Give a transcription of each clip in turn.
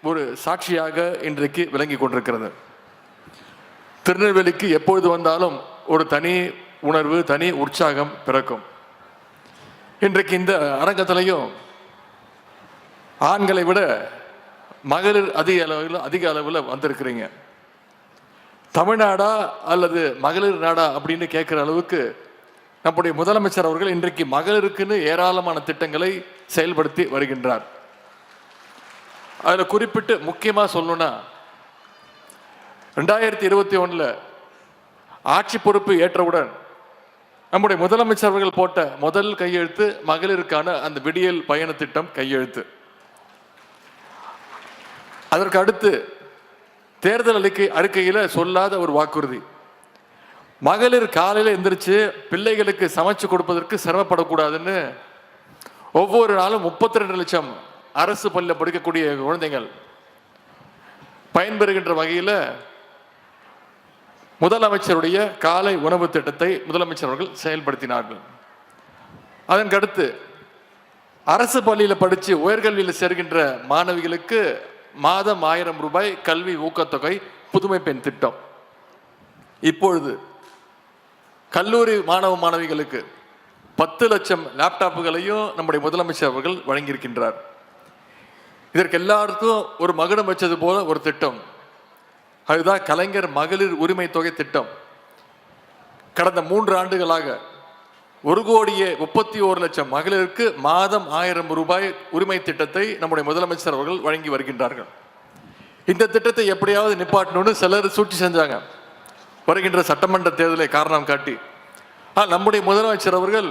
ஒரு சாட்சியாக இன்றைக்கு விளங்கி கொண்டிருக்கிறது. திருநெல்வேலிக்கு எப்பொழுது வந்தாலும் ஒரு தனி உணர்வு, தனி உற்சாகம் பிறக்கும். இன்றைக்கு இந்த அரங்கத்திலையும் ஆண்களை விட மகளிர் அதிக அளவில் வந்திருக்கிறீங்க. தமிழ்நாடா அல்லது மகளிர் நாடா அப்படின்னு கேட்குற அளவுக்கு நம்முடைய முதலமைச்சர் அவர்கள் இன்றைக்கு மகளிருக்குன்னு ஏராளமான திட்டங்களை செயல்படுத்தி வருகின்றார். அதில் குறிப்பிட்டு முக்கியமாக சொல்லணும்னா 2021 ஆட்சி பொறுப்பு ஏற்றவுடன் நம்முடைய முதலமைச்சர் அவர்கள் போட்ட முதல் கையெழுத்து மகளிருக்கான அந்த விடியல் பயண திட்டம் கையெழுத்து. அதற்கு அடுத்து தேர்தல் அறிக்கையில் சொல்லாத ஒரு வாக்குறுதி, மகளிர் காலையில் எந்திரிச்சு பிள்ளைகளுக்கு சமைச்சு கொடுப்பதற்கு சிரமப்படக்கூடாதுன்னு ஒவ்வொரு நாளும் 32 லட்சம் அரசு பள்ளியில் படிக்கக்கூடிய குழந்தைகள் பயன்பெறுகின்ற வகையில் முதலமைச்சருடைய காலை உணவு திட்டத்தை முதலமைச்சர் அவர்கள் செயல்படுத்தினார்கள். அதற்கடுத்து அரசு பள்ளியில் படித்து உயர்கல்வியில் சேர்கின்ற மாணவிகளுக்கு மாதம் 1000 ரூபாய் கல்வி ஊக்கத்தொகை, புதுமை பெண் திட்டம். இப்பொழுது கல்லூரி மாணவ மாணவிகளுக்கு 10 லட்சம் லேப்டாப்புகளையும் நம்முடைய முதலமைச்சர் அவர்கள் வழங்கியிருக்கின்றார். இதற்கு எல்லாருக்கும் ஒரு மகுடம் வச்சது போல ஒரு திட்டம், அதுதான் கலைஞர் மகளிர் உரிமை தொகை திட்டம். கடந்த 3 ஆண்டுகளாக 1,31,00,000 மகளிருக்கு மாதம் 1000 ரூபாய் உரிமை திட்டத்தை நம்முடைய முதலமைச்சர் அவர்கள் வழங்கி வருகின்றார்கள். இந்த திட்டத்தை எப்படியாவது நிப்பாட்டணும்னு சிலர் சூழ்ச்சி செஞ்சாங்க, வருகின்ற சட்டமன்ற தேர்தலை காரணம் காட்டி. நம்முடைய முதலமைச்சர் அவர்கள்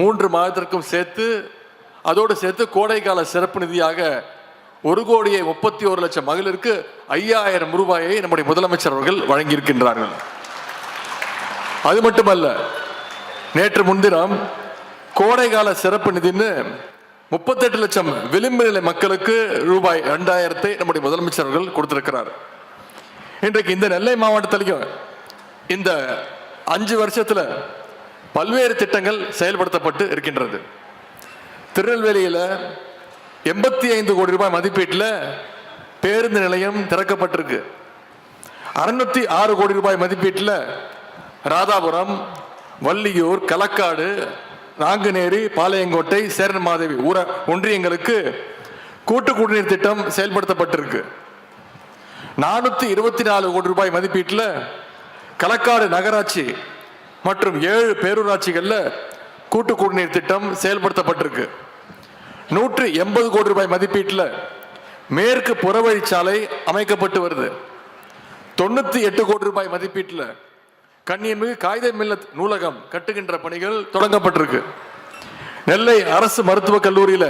3 மாதத்திற்கும் சேர்த்து, அதோடு சேர்த்து கோடைக்கால சிறப்பு நிதியாக 1,31,00,000 மகளிருக்கு 5,000 ரூபாயை நம்முடைய முதலமைச்சர் அவர்கள் வழங்கியிருக்கின்றார்கள். அது மட்டுமல்ல, நேற்று முன்தினம் கோடைகால சிறப்பு நிதின்னு 38 லட்சம் விளிம்பு நிலை மக்களுக்கு ரூபாய் 2,000 நம்முடைய முதலமைச்சர் அவர்கள் கொடுத்திருக்கிறார். இன்றைக்கு இந்த நெல்லை மாவட்டத்திலையும் இந்த 5 வருஷத்துல பல்வேறு திட்டங்கள் செயல்படுத்தப்பட்டு இருக்கின்றது. திருநெல்வேலியில் 85 கோடி ரூபாய் மதிப்பீட்டில் பேருந்து நிலையம் திறக்கப்பட்டிருக்கு. 606 கோடி ரூபாய் மதிப்பீட்டில் ராதாபுரம், வள்ளியூர், களக்காடு, நாங்குநேரி, பாளையங்கோட்டை, சேரன்மாதேவி ஒன்றியங்களுக்கு கூட்டு குடிநீர் திட்டம் செயல்படுத்தப்பட்டிருக்கு. 424 கோடி ரூபாய் மதிப்பீட்டில் களக்காடு நகராட்சி மற்றும் 7 பேரூராட்சிகளில் கூட்டு குடிநீர் திட்டம் செயல்படுத்தப்பட்டிருக்கு. 180 கோடி ரூபாய் மதிப்பீட்டில் மேற்கு புறவழிச்சாலை அமைக்கப்பட்டு வருது. 98 கோடி ரூபாய் மதிப்பீட்டில் கன்னியமிகு காகித மில்லத் நூலகம் கட்டுகின்ற பணிகள் தொடங்கப்பட்டிருக்கு. நெல்லை அரசு மருத்துவக் கல்லூரியில்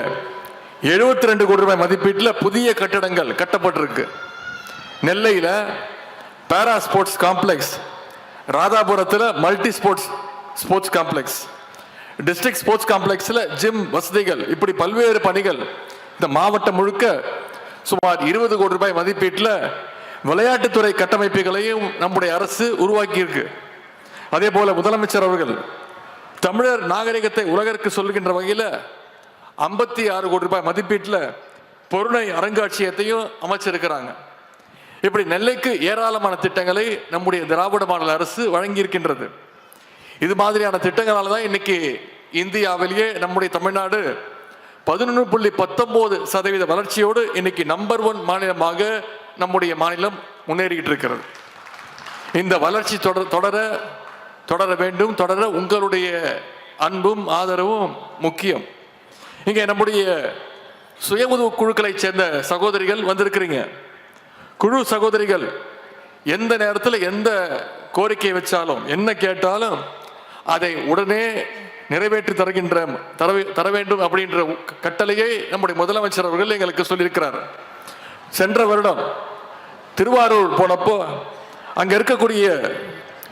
72 கோடி ரூபாய் மதிப்பீட்டில் புதிய கட்டடங்கள் கட்டப்பட்டிருக்கு. நெல்லையில் பாரா ஸ்போர்ட்ஸ் காம்ப்ளெக்ஸ், ராதாபுரத்தில் multi sports complex, district sports காம்ப்ளெக்ஸில் ஜிம் வசதிகள், இப்படி பல்வேறு பணிகள் இந்த மாவட்டம் முழுக்க சுமார் 20 கோடி ரூபாய் மதிப்பீட்டில் விளையாட்டுத்துறை கட்டமைப்புகளையும் நம்முடைய அரசு உருவாக்கியிருக்கு. அதே போல முதலமைச்சர் அவர்கள் தமிழர் நாகரிகத்தை உலகிற்கு சொல்கின்ற வகையில் 56 கோடி ரூபாய் மதிப்பீட்டில் பொருணை அருங்காட்சியகத்தையும் அமைச்சிருக்கிறாங்க. இப்படி நெல்லைக்கு ஏராளமான திட்டங்களை நம்முடைய திராவிட மாடல் அரசு வழங்கியிருக்கின்றது. இது மாதிரியான திட்டங்களால தான் இன்னைக்கு இந்தியாவிலேயே நம்முடைய தமிழ்நாடு 11.19% வளர்ச்சியோடு இன்னைக்கு நம்பர் 1 மாநிலமாக நம்முடைய மாநிலம் முன்னேறிக்கிட்டு இருக்கிறது. இந்த வளர்ச்சி தொடர வேண்டும். தொடர உங்களுடைய அன்பும் ஆதரவும் முக்கியம். இங்கே நம்முடைய சுய உதவி குழுக்களை சேர்ந்த சகோதரிகள் வந்திருக்கிறீங்க. குழு சகோதரிகள் எந்த நேரத்தில் எந்த கோரிக்கை வச்சாலும், என்ன கேட்டாலும் அதை உடனே நிறைவேற்றி தர வேண்டும் அப்படின்ற கட்டளையை நம்முடைய முதலமைச்சர் அவர்கள் எங்களுக்கு சொல்லியிருக்கிறார். சென்ற வருடம் திருவாரூர் போனப்போ அங்க இருக்கக்கூடிய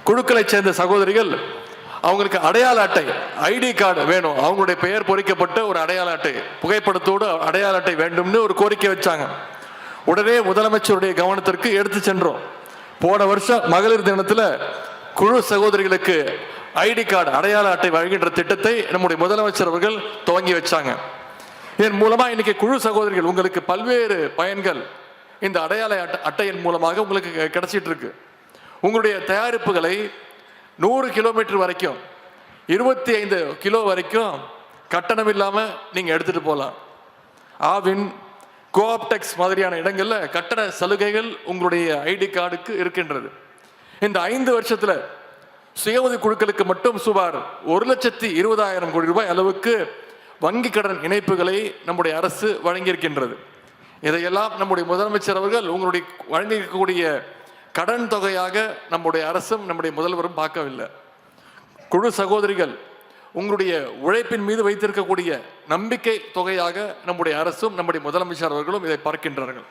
குழுக்களை சேர்ந்த சகோதரிகள் அவங்களுக்கு அடையாள அட்டை, ஐடி கார்டு வேணும், அவங்களுடைய பெயர் பொறிக்கப்பட்ட ஒரு அடையாள அட்டை, புகைப்படத்தோடு அடையாள அட்டை வேண்டும்னு ஒரு கோரிக்கை வச்சாங்க. உடனே முதலமைச்சருடைய கவனத்திற்கு எடுத்து சென்றோம். போன வருஷம் மகளிர் தினத்தில் குழு சகோதரிகளுக்கு ஐடி கார்டு, அடையாள அட்டை வழங்குகின்ற திட்டத்தை நம்முடைய முதலமைச்சர் அவர்கள் துவங்கி வச்சாங்க. இதன் மூலமா இன்னைக்கு குழு சகோதரிகள் உங்களுக்கு பல்வேறு பயன்கள் இந்த அடையாள அட்டையின் மூலமாக உங்களுக்கு கிடைச்சிட்டு இருக்கு. உங்களுடைய தயாரிப்புகளை 100 கிலோமீட்டர் வரைக்கும் 25 கிலோ வரைக்கும் கட்டணம் இல்லாம நீங்க எடுத்துட்டு போகலாம். ஆவின், கோஆப்டெக்ஸ் மாதிரியான இடங்கள்ல கட்டண சலுகைகள் உங்களுடைய ஐடி கார்டுக்கு இருக்கின்றது. இந்த 5 வருஷத்துல சுய உதவி குழுக்களுக்கு மட்டும் சுமார் 1,20,000 கோடி ரூபாய் அளவுக்கு வங்கி கடன் இணைப்புகளை நம்முடைய அரசு வழங்கியிருக்கின்றது. இதையெல்லாம் நம்முடைய முதலமைச்சர் அவர்கள் உங்களுடைய வழங்கியிருக்கக்கூடிய கடன் தொகையாக நம்முடைய அரசும் நம்முடைய முதல்வரும் பார்க்கவில்லை. குழு சகோதரிகள் உங்களுடைய உழைப்பின் மீது வைத்திருக்கக்கூடிய நம்பிக்கை தொகையாக நம்முடைய அரசும் நம்முடைய முதலமைச்சர் அவர்களும் இதை பார்க்கின்றார்கள்.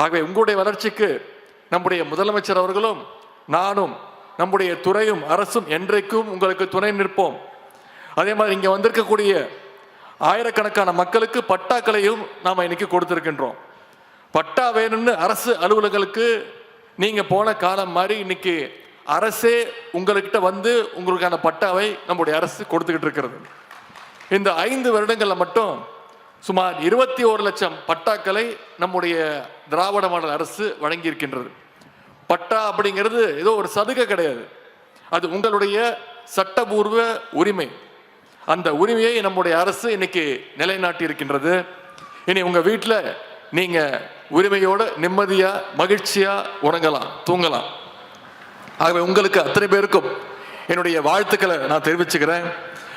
ஆகவே உங்களுடைய வளர்ச்சிக்கு நம்முடைய முதலமைச்சர் அவர்களும் நானும் நம்முடைய துறையும் அரசும் என்றைக்கும் உங்களுக்கு துணை நிற்போம். அதே மாதிரி இங்கே வந்திருக்கக்கூடிய ஆயிரக்கணக்கான மக்களுக்கு பட்டாக்களையும் நாம் இன்னைக்கு கொடுத்திருக்கின்றோம். பட்டா வேணும்னு அரசு அலுவலர்களுக்கு நீங்க போன காலம் மாதிரி இன்னைக்கு அரசே உங்கள்கிட்ட வந்து உங்களுக்கான பட்டாவை நம்முடைய அரசு கொடுத்துக்கிட்டு இருக்கிறது. இந்த 5 வருடங்கள்ல மட்டும் சுமார் 21 லட்சம் பட்டாக்களை நம்முடைய திராவிட மாடல் அரசு வழங்கி இருக்கின்றது. பட்டா அப்படிங்கிறது ஏதோ ஒரு சலுகை கிடையாது, அது உங்களுடைய சட்டபூர்வ உரிமை. அந்த உரிமையை நம்முடைய அரசு இன்னைக்கு நிலைநாட்டி இருக்கின்றது. இனி உங்க வீட்டில் நீங்க உரிமையோட நிம்மதியா மகிழ்ச்சியா உறங்கலாம், தூங்கலாம். ஆகவே உங்களுக்கு அத்தனை பேருக்கும் என்னுடைய வாழ்த்துக்களை நான் தெரிவிச்சுக்கிறேன்.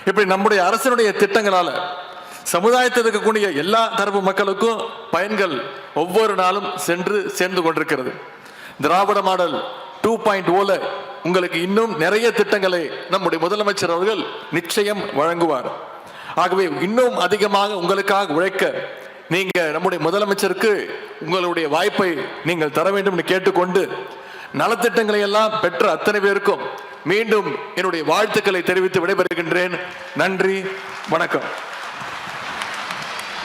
இப்படி நம்முடைய அரசினுடைய திட்டங்களால சமுதாயத்தில் இருக்கக்கூடிய எல்லா தரப்பு மக்களுக்கும் பயன்கள் ஒவ்வொரு நாளும் சென்று சேர்ந்து கொண்டிருக்கிறது. திராவிட மாடல் 2.0 உங்களுக்கு இன்னும் நிறைய திட்டங்களை நம்முடைய முதலமைச்சர் அவர்கள் நிச்சயம் வழங்குவார். ஆகவே இன்னும் அதிகமாக உங்களுக்காக உழைக்க நீங்க நம்முடைய முதலமைச்சருக்கு உங்களுடைய வாய்ப்பை நீங்கள் தர வேண்டும் என்று கேட்டுக்கொண்டு, நலத்திட்டங்களை எல்லாம் பெற்ற அத்தனை பேருக்கும் மீண்டும் என்னுடைய வாழ்த்துக்களை தெரிவித்து விடைபெறுகின்றேன். நன்றி, வணக்கம்.